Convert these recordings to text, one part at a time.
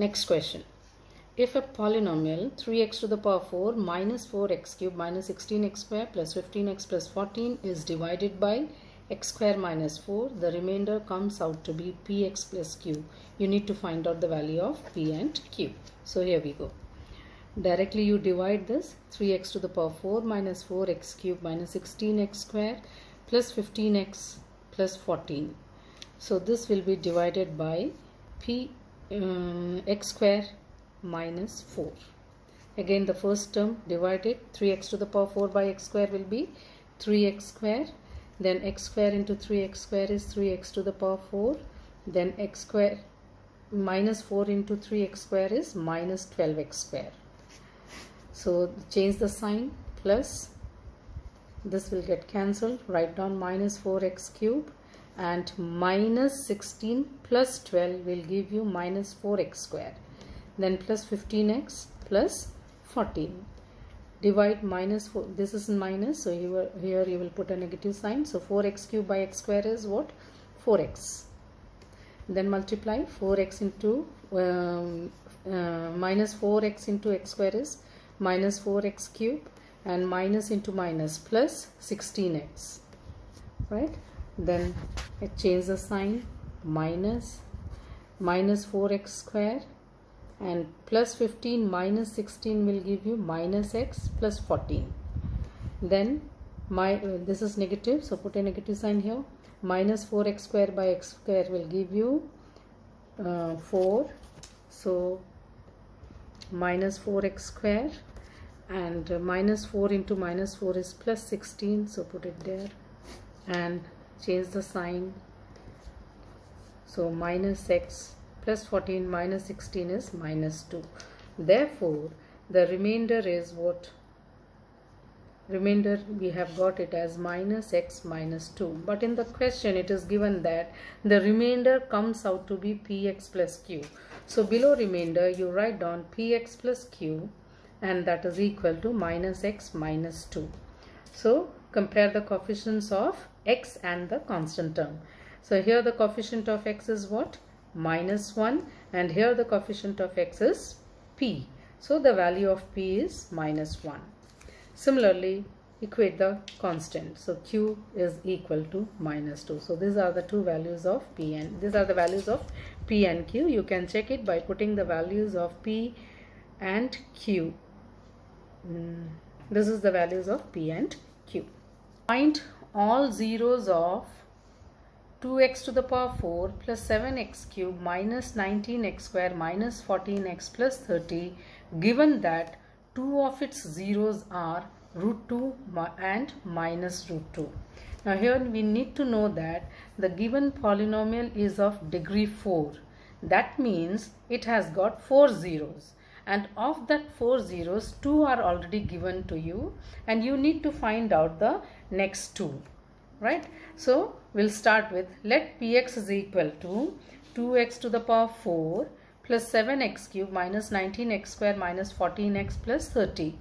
Next question. If a polynomial 3x to the power 4 minus 4x cube minus 16x square plus 15x plus 14 is divided by x square minus 4, the remainder comes out to be px plus q. You need to find out the value of p and q. So here we go. Directly you divide this 3x to the power 4 minus 4x cube minus 16x square plus 15x plus 14. So this will be divided by x square minus 4. Again the first term divided, 3x to the power 4 by x square will be 3x square. Then x square into 3x square is 3x to the power 4. Then x square minus 4 into 3x square is minus 12x square. So change the sign, plus this will get cancelled. Write down minus 4x cube, and minus 16 plus 12 will give you minus 4x square. Then plus 15x plus 14. Divide minus 4, this is minus, so here you will put a negative sign. So 4x cube by x square is what? 4x. Then multiply 4x into minus 4x into x square is minus 4x cube, and minus into minus plus 16x, right? Then change the sign, minus 4x square, and plus 15 minus 16 will give you minus x plus 14. Then this is negative, so put a negative sign here. Minus 4x square by x square will give you 4. So minus 4x square, and minus 4 into minus 4 is plus 16, so put it there and change the sign. So minus x plus 14 minus 16 is minus 2. Therefore the remainder is what? Remainder we have got it as minus x minus 2, but in the question it is given that the remainder comes out to be px plus q. So below remainder you write down px plus q, and that is equal to minus x minus 2. So compare the coefficients of x and the constant term. So here the coefficient of x is what? Minus 1, and here the coefficient of x is p. So the value of p is minus 1. Similarly, equate the constant. So q is equal to minus 2. So these are the two values of p, and these are the values of p and q. You can check it by putting the values of p and q. This is the values of p and q. Find all zeros of 2x to the power 4 plus 7x cube minus 19x square minus 14x plus 30, given that two of its zeros are root 2 and minus root 2. Now here we need to know that the given polynomial is of degree 4. That means it has got 4 zeros, and of that 4 zeros 2 are already given to you, and you need to find out the next 2, right? So we'll start with, let px is equal to 2x to the power 4 plus 7x cube minus 19x square minus 14x plus 30.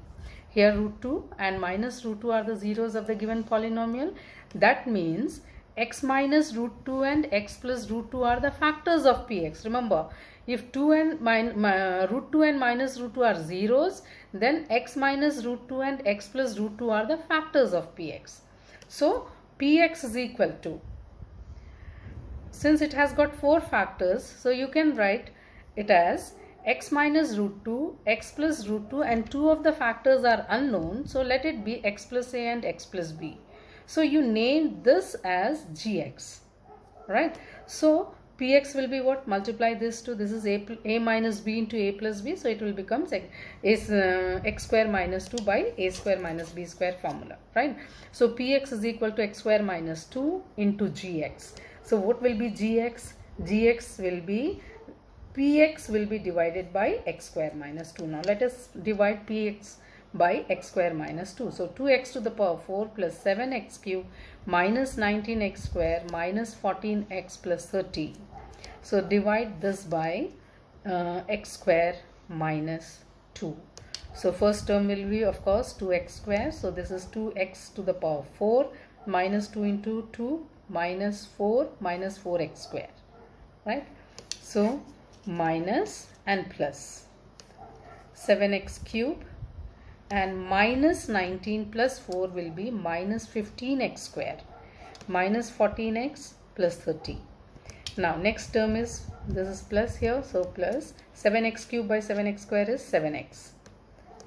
Here root 2 and minus root 2 are the zeros of the given polynomial. That means x minus root 2 and x plus root 2 are the factors of px. Remember, if root 2 and minus root 2 are zeros, then x minus root 2 and x plus root 2 are the factors of px. So px is equal to, since it has got 4 factors, so you can write it as x minus root 2, x plus root 2, and 2 of the factors are unknown, so let it be x plus a and x plus b. So you name this as gx, right? So px will be what? Multiply this to, this is a minus b into a plus b, so it will become x square minus 2 by a square minus b square formula, right? So px is equal to x square minus 2 into gx. So what will be gx? Gx will be, px will be divided by x square minus 2. Now let us divide px by x square minus 2. So 2x to the power 4 plus 7x cube minus 19x square minus 14x plus 30. So divide this by x square minus 2. So first term will be of course 2x square. So this is 2x to the power 4 minus 2 into 2 minus 4 minus 4x square, right? So minus and plus 7x cube, and minus 19 plus 4 will be minus 15x square, minus 14x plus 30. Now next term is, this is plus here, so plus 7x cube by 7x square is 7x,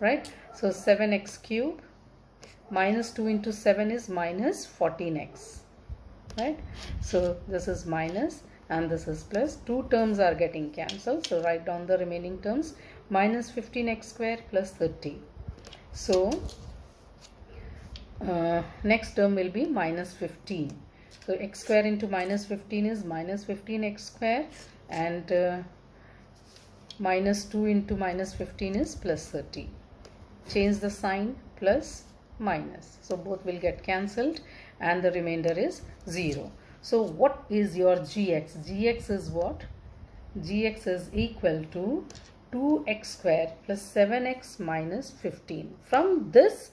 right? So 7x cube minus 2 into 7 is minus 14x, right? So this is minus and this is plus. Two terms are getting cancelled, so write down the remaining terms. Minus 15x square plus 30. So next term will be minus 15. So x square into minus 15 is minus 15x square, and minus 2 into minus 15 is plus 30. Change the sign, plus minus. So both will get cancelled and the remainder is 0. So what is your gx? Gx is what? Gx is equal to 2x square plus 7x minus 15. From this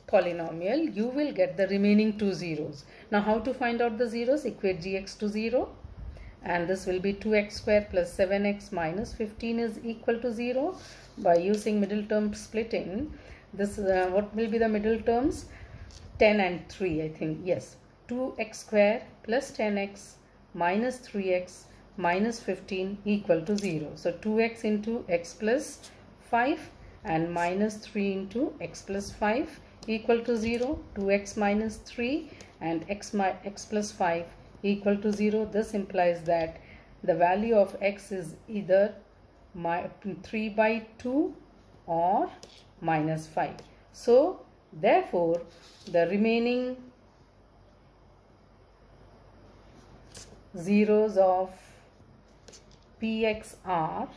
polynomial you will get the remaining two zeros. Now how to find out the zeros? Equate gx to 0, and this will be 2x square plus 7x minus 15 is equal to 0. By using middle term splitting, this what will be the middle terms? 10 and 3, I think. Yes, 2x square plus 10x minus 3x minus 15 equal to 0. So 2x into x plus 5 and minus 3 into x plus 5 equal to 0. 2x minus 3 and x plus 5 equal to 0. This implies that the value of x is either 3 by 2 or minus 5. So therefore the remaining zeros of px are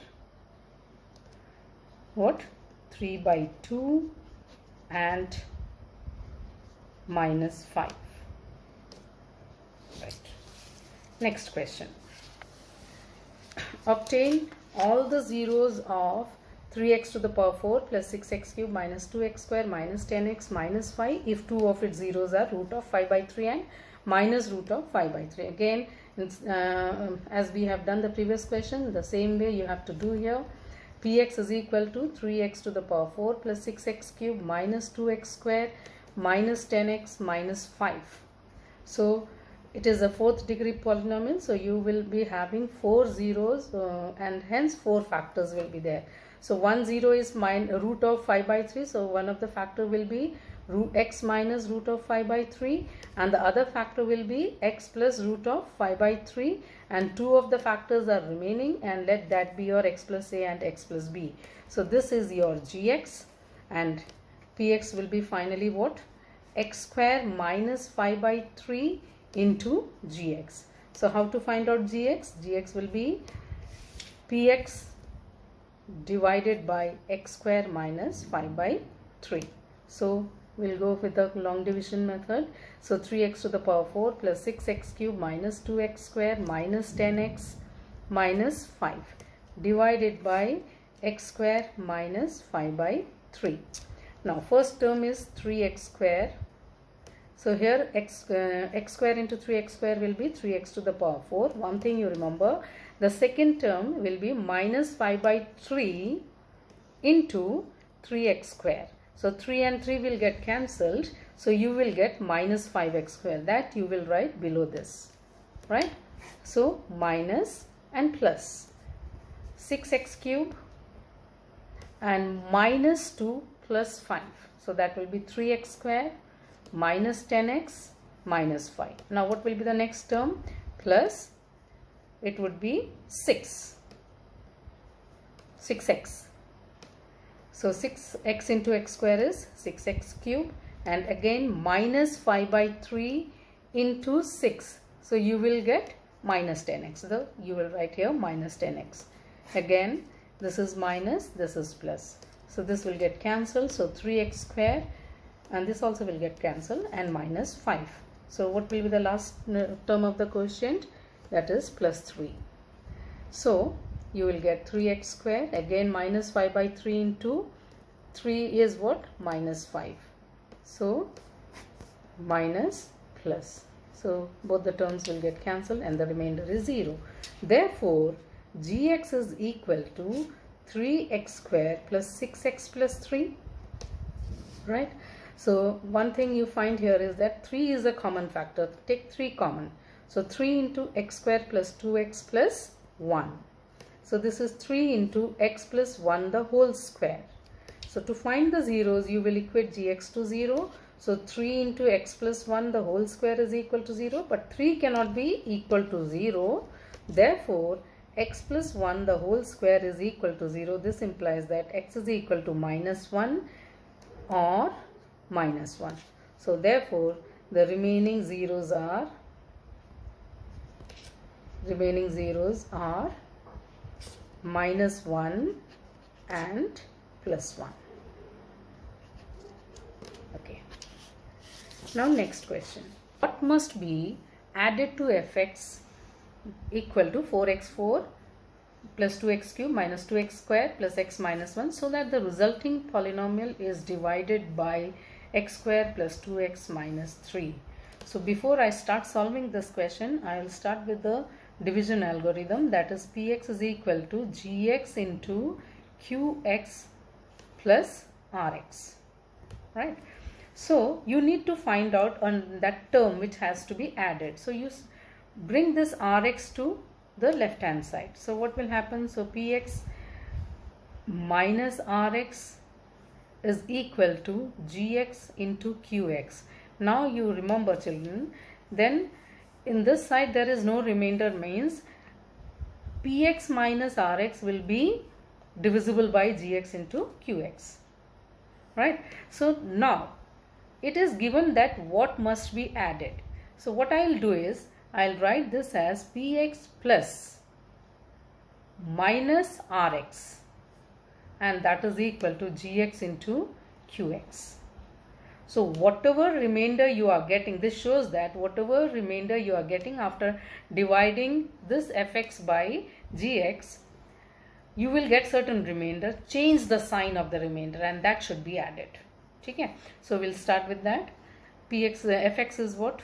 what? 3 by 2 and minus 5. Right. Next question. Obtain all the zeros of 3x to the power 4 plus 6x cube minus 2x square minus 10x minus 5 if two of its zeros are root of 5 by 3 and minus root of 5 by 3. Again, as we have done the previous question, the same way you have to do here. Px is equal to 3x to the power 4 plus 6x cube minus 2x square minus 10x minus 5. So it is a fourth degree polynomial, so you will be having 4 zeros and hence 4 factors will be there. So one zero is root of 5 by 3, so one of the factor will be x minus root of 5 by 3, and the other factor will be x plus root of 5 by 3, and two of the factors are remaining, and let that be your x plus a and x plus b. So this is your gx, and px will be finally what? X square minus 5 by 3 into gx. So how to find out gx? Gx will be px divided by x square minus 5 by 3. So we'll go with the long division method. So 3x to the power 4 plus 6x cube minus 2x square minus 10x minus 5 divided by x square minus 5 by 3. Now first term is 3x square. So here x square into 3x square will be 3x to the power 4. One thing you remember, the second term will be minus 5 by 3 into 3x square. So 3 and 3 will get cancelled. So you will get minus 5x square. That you will write below this, right? So minus and plus 6x cube and minus 2 plus 5. So that will be 3x square minus 10x minus 5. Now what will be the next term? Plus, it would be 6x. So 6x into x square is 6x cube, and again minus 5 by 3 into 6. So you will get minus 10x. So you will write here minus 10x. Again this is minus, this is plus. So this will get cancelled. So 3x square, and this also will get cancelled, and minus 5. So what will be the last term of the quotient? That is plus 3. So you will get 3x square, again minus 5 by 3 into 3 is what? Minus 5. So minus plus. So both the terms will get cancelled and the remainder is 0. Therefore gx is equal to 3x square plus 6x plus 3, right? So one thing you find here is that 3 is a common factor. Take 3 common. So 3 into x square plus 2x plus 1. So this is 3 into x plus 1 the whole square. So to find the zeros, you will equate gx to 0. So 3 into x plus 1 the whole square is equal to 0. But 3 cannot be equal to 0. Therefore, x plus 1 the whole square is equal to 0. This implies that x is equal to minus 1 or minus 1. So therefore, the remaining zeros are minus 1 and plus 1. Okay. Now next question. What must be added to fx equal to 4x4 plus 2x cube minus 2x square plus x minus 1 so that the resulting polynomial is divided by x square plus 2x minus 3. So before I start solving this question, I will start with the division algorithm, that is px is equal to gx into qx plus rx, right? So you need to find out on that term which has to be added. So you bring this rx to the left hand side. So what will happen? So px minus rx is equal to gx into qx. Now you remember, children, then in this side there is no remainder, means px minus rx will be divisible by gx into qx, right? So now it is given that what must be added. So what I will do is I will write this as px plus minus rx, and that is equal to gx into qx. So whatever remainder you are getting, this shows that whatever remainder you are getting after dividing this fx by gx, you will get certain remainder. Change the sign of the remainder and that should be added. Okay? So we'll start with that. Fx is what?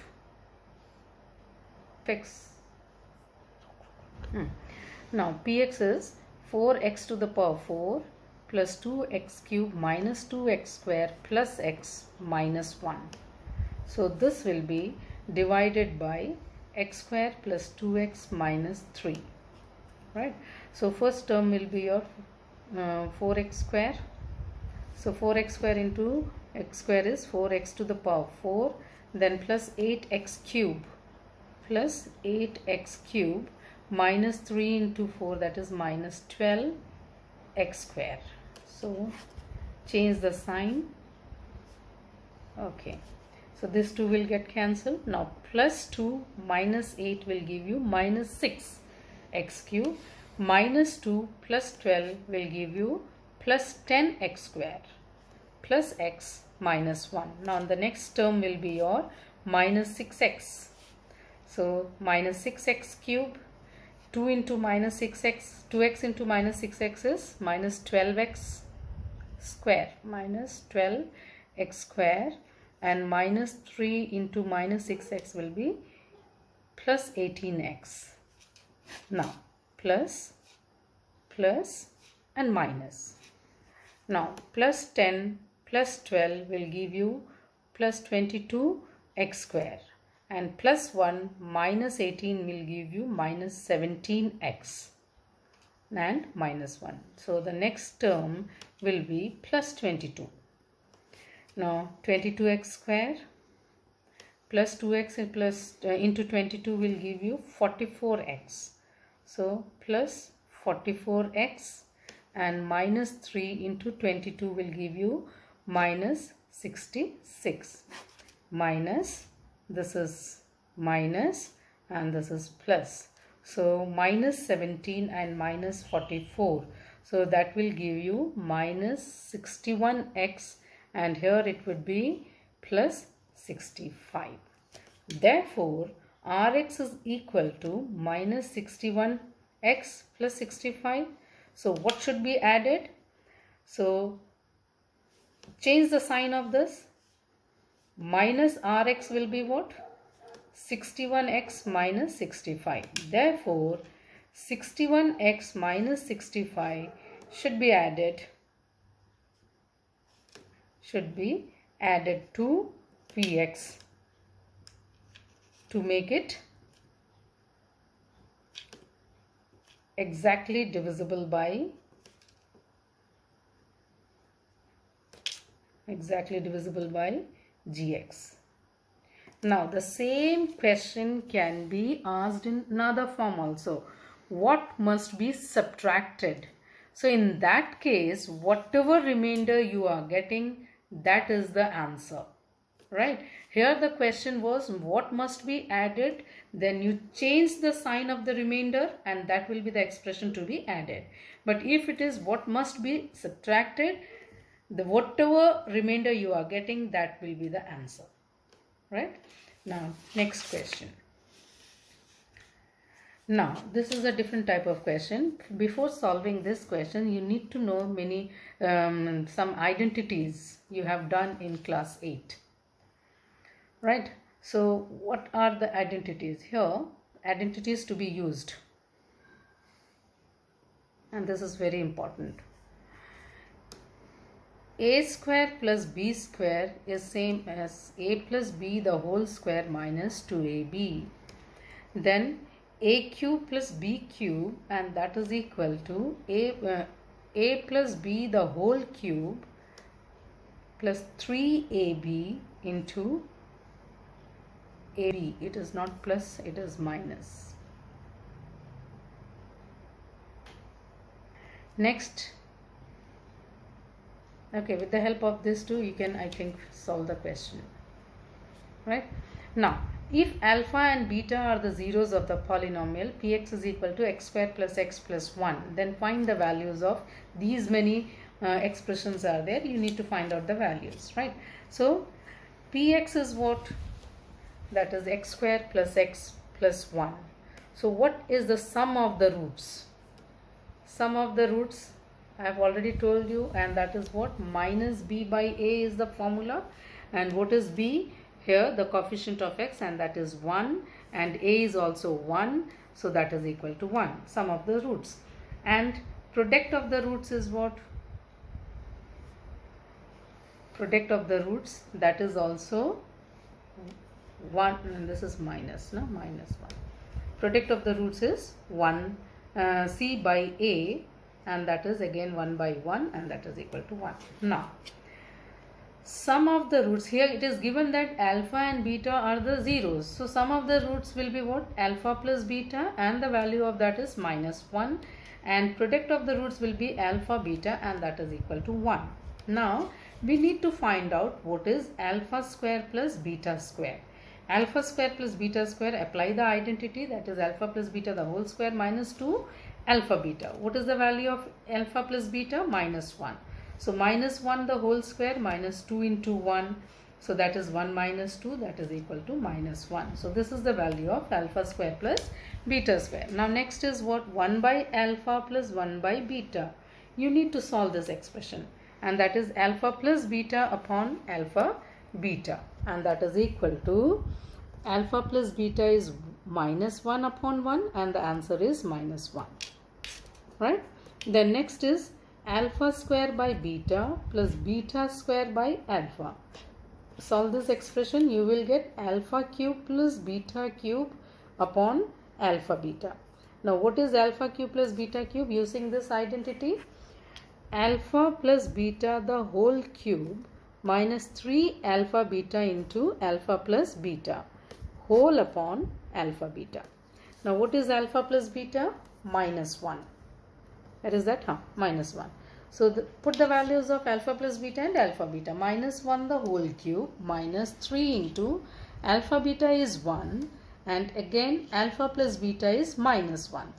Now px is 4x to the power 4 plus 2x cube minus 2x square plus x minus 1. So this will be divided by x square plus 2x minus 3, right? So first term will be your 4x square. So 4x square into x square is 4x to the power 4, then plus 8x cube plus 8x cube minus 3 into 4, that is minus 12x square. So change the sign. Okay, so this 2 will get cancelled. Now plus 2 minus 8 will give you minus 6x cube, minus 2 plus 12 will give you plus 10x square plus x minus 1. Now the next term will be your minus 6x. So minus 6x cube, 2 into minus 6x, 2x into minus 6x is minus 12x square, minus 12x square, and minus 3 into minus 6x will be plus 18x. Now plus and minus. Now plus 10 plus 12 will give you plus 22x square, and plus 1 minus 18 will give you minus 17x and minus 1. So the next term will be plus 22. Now 22x square plus 2x plus into 22 will give you 44x. So plus 44x, and minus 3 into 22 will give you minus 66. Minus, this is minus and this is plus. So minus 17 and minus 44. So that will give you minus 61x, and here it would be plus 65. Therefore, Rx is equal to minus 61x plus 65. So what should be added? So change the sign of this. Minus Rx will be what? 61x minus 65. Therefore, 61x minus 65 should be added to Px to make it exactly divisible by Gx. Now the same question can be asked in another form also. What must be subtracted? So in that case, whatever remainder you are getting, that is the answer. Right? Here the question was what must be added, then you change the sign of the remainder and that will be the expression to be added. But if it is what must be subtracted, the whatever remainder you are getting, that will be the answer. Right? Now next question. Now this is a different type of question. Before solving this question, you need to know many some identities you have done in class 8. Right? So what are the identities? Here identities to be used, and this is very important. A square plus b square is same as a plus b the whole square minus 2ab. Then a cube plus b cube, and that is equal to a plus b the whole cube plus 3ab into ab. It is not plus, it is minus. Next, okay, with the help of this too you can, I think, solve the question. Right? Now if alpha and beta are the zeros of the polynomial px is equal to x square plus x plus 1, then find the values of these many expressions are there. You need to find out the values. Right? So px is what? That is x square plus x plus 1. So what is the sum of the roots? Sum of the roots I have already told you, and that is what? Minus b by a is the formula. And what is b? Here the coefficient of x, and that is 1, and a is also 1, so that is equal to 1. Sum of the roots. And product of the roots is what? Product of the roots, that is also 1, and this is minus, no? Minus 1. Product of the roots is 1 c by a, and that is again 1 by 1, and that is equal to 1. Now sum of the roots, here it is given that alpha and beta are the zeros. So sum of the roots will be what? Alpha plus beta, and the value of that is minus 1. And product of the roots will be alpha beta, and that is equal to 1. Now we need to find out what is alpha square plus beta square. Alpha square plus beta square, apply the identity, that is alpha plus beta the whole square minus 2 alpha beta. What is the value of alpha plus beta? Minus 1. So minus 1 the whole square minus 2 into 1. So that is 1 minus 2, that is equal to minus 1. So this is the value of alpha square plus beta square. Now next is what? 1 by alpha plus 1 by beta. You need to solve this expression, and that is alpha plus beta upon alpha beta, and that is equal to alpha plus beta is minus 1 upon 1, and the answer is minus 1. Right? Then next is alpha square by beta plus beta square by alpha. Solve this expression, you will get alpha cube plus beta cube upon alpha beta. Now what is alpha cube plus beta cube? Using this identity, alpha plus beta the whole cube minus 3 alpha beta into alpha plus beta whole upon alpha beta. Now what is alpha plus beta? Minus 1. That is that, minus 1. So put the values of alpha plus beta and alpha beta. Minus 1 the whole cube minus 3 into alpha beta is 1, and again alpha plus beta is minus 1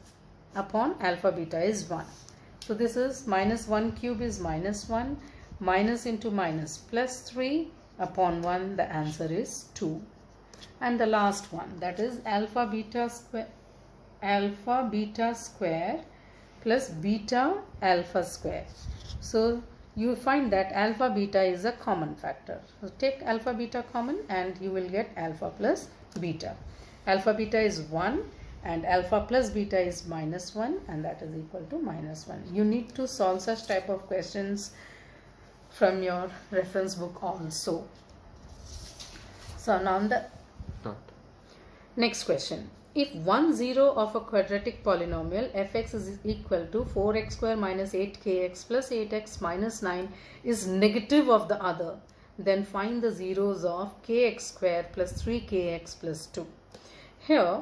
upon alpha beta is 1. So this is minus 1 cube is minus 1, minus into minus plus 3 upon 1, the answer is 2. And the last one, that is alpha beta square plus beta alpha square. So you find that alpha beta is a common factor. So take alpha beta common and you will get alpha plus beta. Alpha beta is 1 and alpha plus beta is minus 1, and that is equal to minus 1. You need to solve such type of questions from your reference book also. So now the next question. If one zero of a quadratic polynomial fx is equal to 4x square minus 8kx plus 8x minus 9 is negative of the other, then find the zeros of kx square plus 3kx plus 2. Here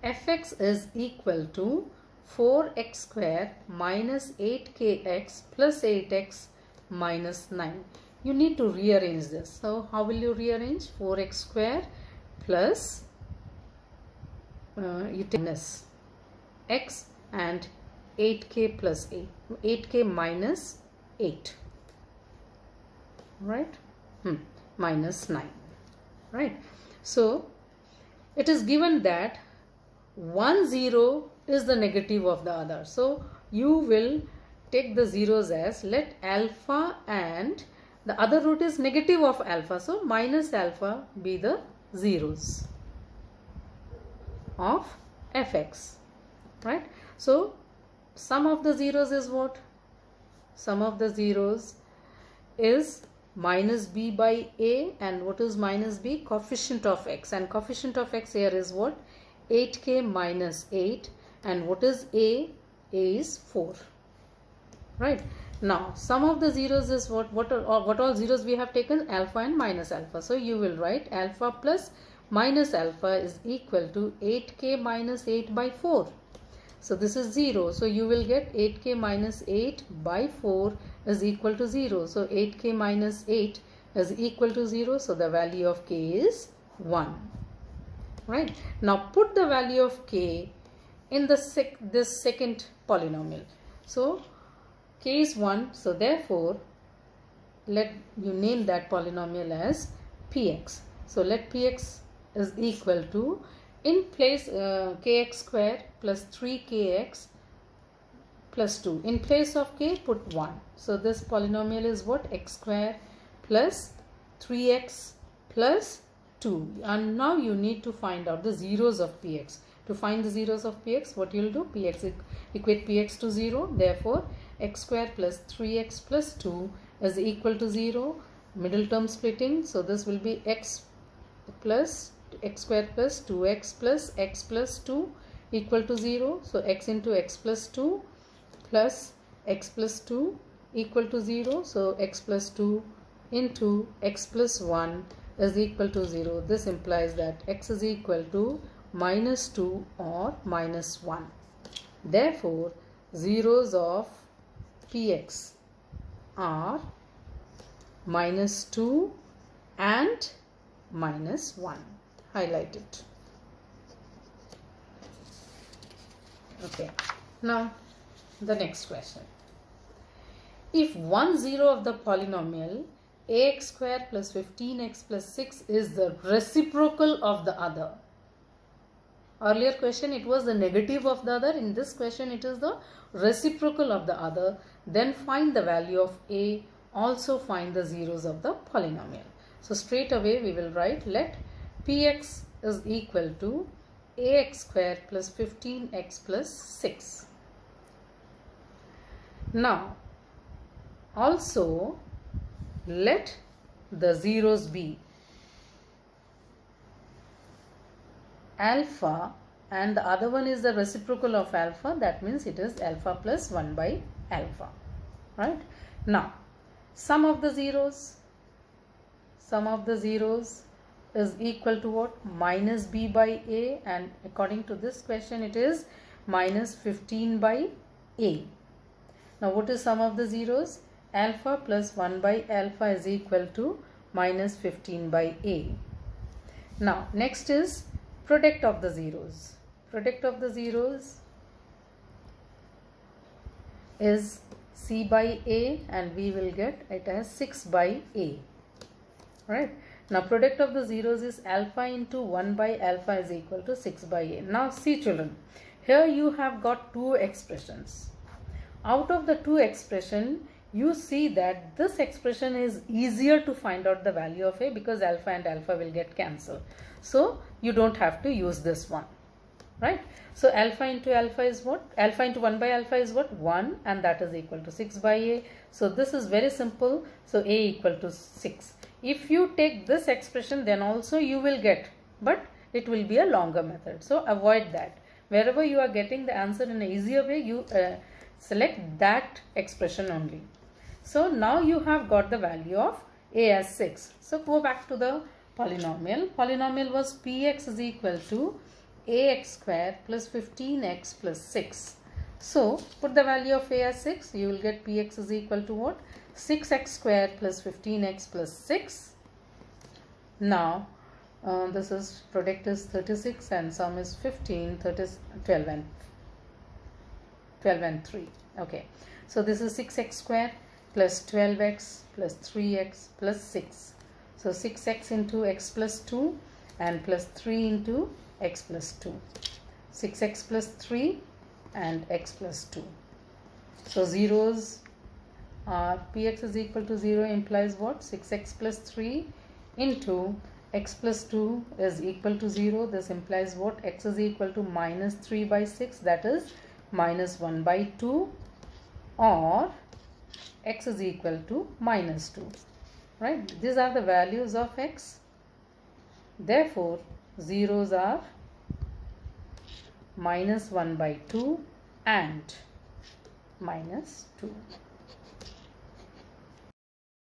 fx is equal to 4x square minus 8kx plus 8x minus 9. You need to rearrange this. So how will you rearrange? 4x square plus you take minus x and 8k plus 8k minus 8, right? Minus 9, right? So it is given that one zero is the negative of the other. So you will take the zeros as, let alpha and the other root is negative of alpha, so minus alpha be the zeros of fx, right? So sum of the zeros is what? Sum of the zeros is minus b by a, and what is minus b? Coefficient of x, and coefficient of x here is what? 8k minus 8, and what is a? A is 4, right? Now sum of the zeros is what all zeros we have taken? Alpha and minus alpha. So you will write alpha plus minus alpha is equal to 8k minus 8 by 4. So this is 0. So you will get 8k minus 8 by 4 is equal to 0. So 8k minus 8 is equal to 0. So the value of k is 1. Right. Now put the value of k in the this second polynomial. So k is 1. So therefore let you name that polynomial as px. So let px is equal to, in place kx square plus 3kx plus 2. In place of k put 1. So this polynomial is what? X square plus 3x plus 2. And now you need to find out the zeros of px. To find the zeros of px, what you will do? Px equate px to 0. Therefore x square plus 3x plus 2 is equal to 0. Middle term splitting. So this will be x plus x square plus 2x plus x plus 2 equal to 0. So x into x plus 2 plus x plus 2 equal to 0. So x plus 2 into x plus 1 is equal to 0. This implies that x is equal to minus 2 or minus 1. Therefore zeros of px are minus 2 and minus 1. Highlight it. Okay. Now the next question. If one zero of the polynomial ax square plus 15x plus 6 is the reciprocal of the other. Earlier question it was the negative of the other. In this question it is the reciprocal of the other. Then find the value of a. Also find the zeros of the polynomial. So straight away we will write, let px is equal to ax square plus 15x plus 6. Now also let the zeros be alpha, and the other one is the reciprocal of alpha. That means it is alpha plus 1 by alpha, right? Now sum of the zeros is equal to what? Minus b by a, and according to this question it is minus 15 by a. Now what is sum of the zeros? Alpha plus 1 by alpha is equal to minus 15 by a. Now next is product of the zeros. Product of the zeros is c by a, and we will get it as 6 by a, right? Now product of the zeros is alpha into 1 by alpha is equal to 6 by a. Now see children, here you have got two expressions. Out of the two expression, you see that this expression is easier to find out the value of a, because alpha and alpha will get cancelled. So you don't have to use this one. right? So alpha into alpha is what? Alpha into 1 by alpha is what? 1, and that is equal to 6 by a. So this is very simple. So a equal to 6. If you take this expression, then also you will get, but it will be a longer method. So avoid that. Wherever you are getting the answer in an easier way, you select that expression only. So now you have got the value of a as 6. So go back to the polynomial. Polynomial was px is equal to ax square plus 15x plus 6. So put the value of a as 6. You will get px is equal to what? 6x square plus 15x plus 6. Now this is product is 36 and sum is 15, 12 and 3. Okay. So this is 6x square plus 12x plus 3x plus 6. So 6x into x plus 2 and plus 3 into x plus 2. 6x plus 3 and x plus 2. So zeros are px is equal to 0 implies what? 6x plus 3 into x plus 2 is equal to 0. This implies what? X is equal to minus 3 by 6, that is minus 1 by 2, or x is equal to minus 2, right? These are the values of x. Therefore zeros are minus 1 by 2 and minus 2.